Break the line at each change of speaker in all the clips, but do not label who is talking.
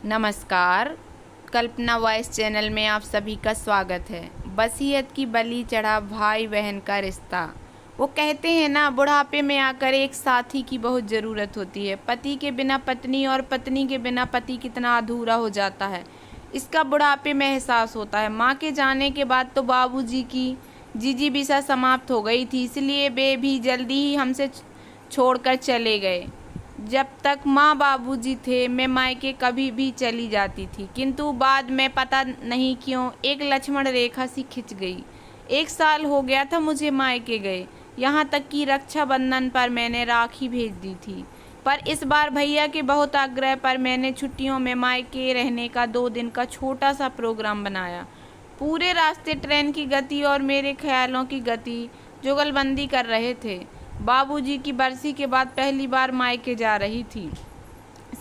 नमस्कार। कल्पना voice channel में आप सभी का स्वागत है। वसीयत की बलि चढ़ा भाई बहन का रिश्ता। वो कहते हैं ना, बुढ़ापे में आकर एक साथी की बहुत ज़रूरत होती है। पति के बिना पत्नी और पत्नी के बिना पति कितना अधूरा हो जाता है, इसका बुढ़ापे में एहसास होता है। माँ के जाने के बाद तो बाबूजी की जिजीविसा समाप्त हो गई थी, इसलिए वे भी जल्दी ही हमसे छोड़कर चले गए। जब तक माँ बाबूजी थे मैं मायके कभी भी चली जाती थी, किंतु बाद में पता नहीं क्यों एक लक्ष्मण रेखा सी खिंच गई। 1 साल हो गया था मुझे मायके गए, यहाँ तक कि रक्षाबंधन पर मैंने राखी भेज दी थी। पर इस बार भैया के बहुत आग्रह पर मैंने छुट्टियों में मायके रहने का 2 दिन का छोटा सा प्रोग्राम बनाया। पूरे रास्ते ट्रेन की गति और मेरे ख्यालों की गति जुगलबंदी कर रहे थे। बाबूजी की बरसी के बाद पहली बार मायके जा रही थी।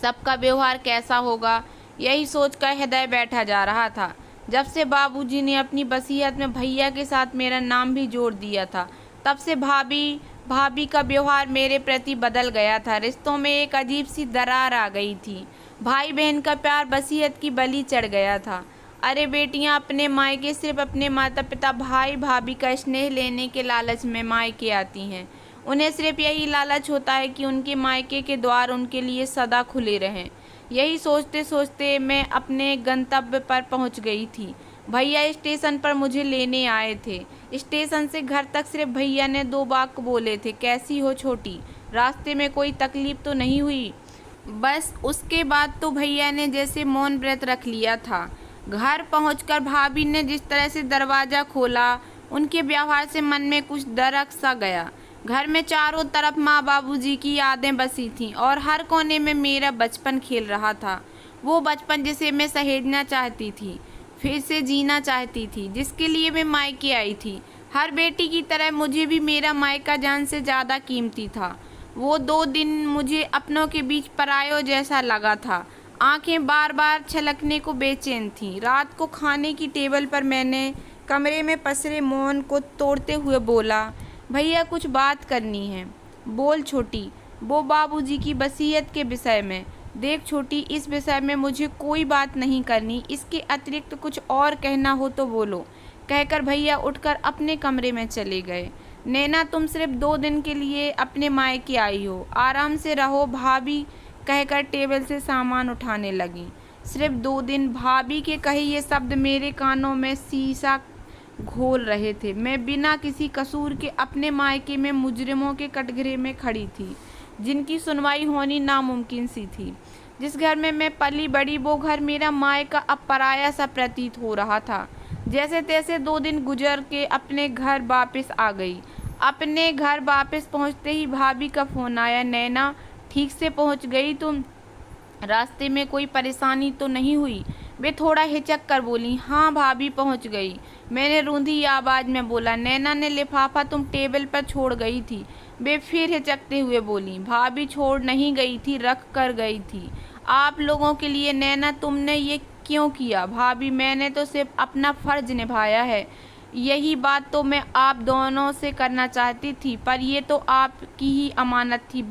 सबका व्यवहार कैसा होगा, यही सोचकर हृदय बैठा जा रहा था। जब से बाबूजी ने अपनी वसीयत में भैया के साथ मेरा नाम भी जोड़ दिया था, तब से भाभी का व्यवहार मेरे प्रति बदल गया था। रिश्तों में एक अजीब सी दरार आ गई थी। भाई बहन का प्यार वसीयत की बलि चढ़ गया था। अरे बेटियां अपने मायके सिर्फ अपने माता पिता भाई भाभी का स्नेह लेने के लालच में मायके आती हैं। उन्हें सिर्फ यही लालच होता है कि उनके मायके के द्वार उनके लिए सदा खुले रहें। यही सोचते सोचते मैं अपने गंतव्य पर पहुंच गई थी। भैया स्टेशन पर मुझे लेने आए थे। स्टेशन से घर तक सिर्फ भैया ने 2 वाक्य बोले थे, कैसी हो छोटी, रास्ते में कोई तकलीफ तो नहीं हुई। बस उसके बाद तो भैया ने जैसे मौन व्रत रख लिया था। घर पहुंचकर भाभी ने जिस तरह से दरवाज़ा खोला, उनके व्यवहार से मन में कुछ दरक सा गया। घर में चारों तरफ माँ बाबूजी की यादें बसी थीं और हर कोने में मेरा बचपन खेल रहा था। वो बचपन जिसे मैं सहेजना चाहती थी, फिर से जीना चाहती थी, जिसके लिए मैं मायके आई थी। हर बेटी की तरह मुझे भी मेरा मायका जान से ज़्यादा कीमती था। वो 2 दिन मुझे अपनों के बीच परायों जैसा लगा था। आंखें बार बार छलकने को बेचैन थीं। रात को खाने की टेबल पर मैंने कमरे में पसरे मौन को तोड़ते हुए बोला, भैया कुछ बात करनी है। बोल छोटी। वो बाबूजी की वसीयत के विषय में। देख छोटी, इस विषय में मुझे कोई बात नहीं करनी, इसके अतिरिक्त कुछ और कहना हो तो बोलो, कहकर भैया उठकर अपने कमरे में चले गए। नैना, तुम सिर्फ 2 दिन के लिए अपने मायके आई हो, आराम से रहो, भाभी कहकर टेबल से सामान उठाने लगी। सिर्फ 2 दिन, भाभी के कहे ये शब्द मेरे कानों में शीशा घोल रहे थे। मैं बिना किसी कसूर के अपने मायके में मुजरिमों के कटघरे में खड़ी थी, जिनकी सुनवाई होनी नामुमकिन सी थी। जिस घर में मैं पली बड़ी, वो घर मेरा मायका अब पराया सा प्रतीत हो रहा था। जैसे तैसे 2 दिन गुजर के अपने घर वापस आ गई। अपने घर वापस पहुंचते ही भाभी का फ़ोन आया, नैना ठीक से पहुंच गई तुम? रास्ते में कोई परेशानी तो नहीं हुई? वे थोड़ा हिचक कर बोली, हाँ भाभी पहुंच गई। मैंने रूंधी आवाज़ में बोला, नैना ने लिफाफा तुम टेबल पर छोड़ गई थी। वे फिर हिचकते हुए बोली, भाभी छोड़ नहीं गई थी, रख कर गई थी आप लोगों के लिए। नैना तुमने ये क्यों किया? भाभी मैंने तो सिर्फ अपना फ़र्ज निभाया है। यही बात तो मैं आप दोनों से करना चाहती थी, पर ये तो आपकी ही अमानत थी,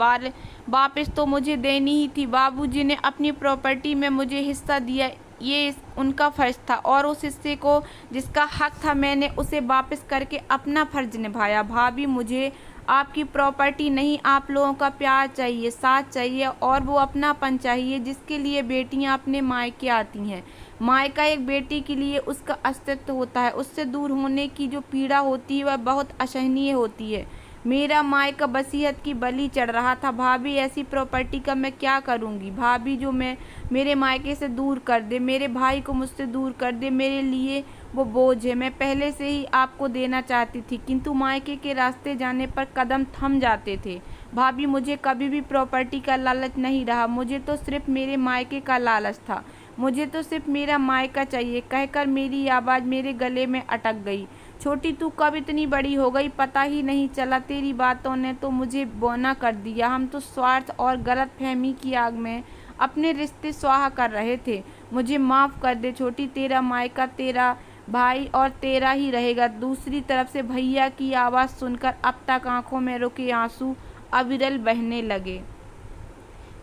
वापस तो मुझे देनी ही थी। बाबूजी ने अपनी प्रॉपर्टी में मुझे हिस्सा दिया, ये उनका फ़र्ज था, और उस हिस्से को जिसका हक था मैंने उसे वापस करके अपना फ़र्ज निभाया। भाभी मुझे आपकी प्रॉपर्टी नहीं, आप लोगों का प्यार चाहिए, साथ चाहिए, और वो अपनापन चाहिए जिसके लिए बेटियां अपने मायके आती हैं। मायका एक बेटी के लिए उसका अस्तित्व होता है। उससे दूर होने की जो पीड़ा होती है वह बहुत असहनीय होती है। मेरा मायका वसीयत की बलि चढ़ रहा था। भाभी ऐसी प्रॉपर्टी का मैं क्या करूंगी? भाभी जो मैं मेरे मायके से दूर कर दे, मेरे भाई को मुझसे दूर कर दे, मेरे लिए वो बोझ है। मैं पहले से ही आपको देना चाहती थी, किंतु मायके के रास्ते जाने पर कदम थम जाते थे। भाभी मुझे कभी भी प्रॉपर्टी का लालच नहीं रहा, मुझे तो सिर्फ मेरे मायके का लालच था। मुझे तो सिर्फ मेरा मायका चाहिए, कहकर मेरी आवाज़ मेरे गले में अटक गई। छोटी, तू कब इतनी बड़ी हो गई, पता ही नहीं चला। तेरी बातों ने तो मुझे बौना कर दिया। हम तो स्वार्थ और गलतफहमी की आग में अपने रिश्ते स्वाहा कर रहे थे। मुझे माफ़ कर दे छोटी, तेरा मायका, तेरा भाई और तेरा ही रहेगा। दूसरी तरफ से भैया की आवाज़ सुनकर अब तक आंखों में रुके आंसू अविरल बहने लगे।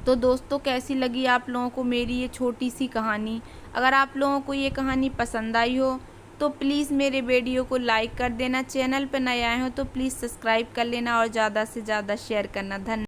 तो दोस्तों कैसी लगी आप लोगों को मेरी ये छोटी सी कहानी। अगर आप लोगों को ये कहानी पसंद आई हो तो प्लीज़ मेरे वीडियो को लाइक कर देना। चैनल पर नए आए हो तो प्लीज़ सब्सक्राइब कर लेना और ज़्यादा से ज़्यादा शेयर करना। धन्यवाद।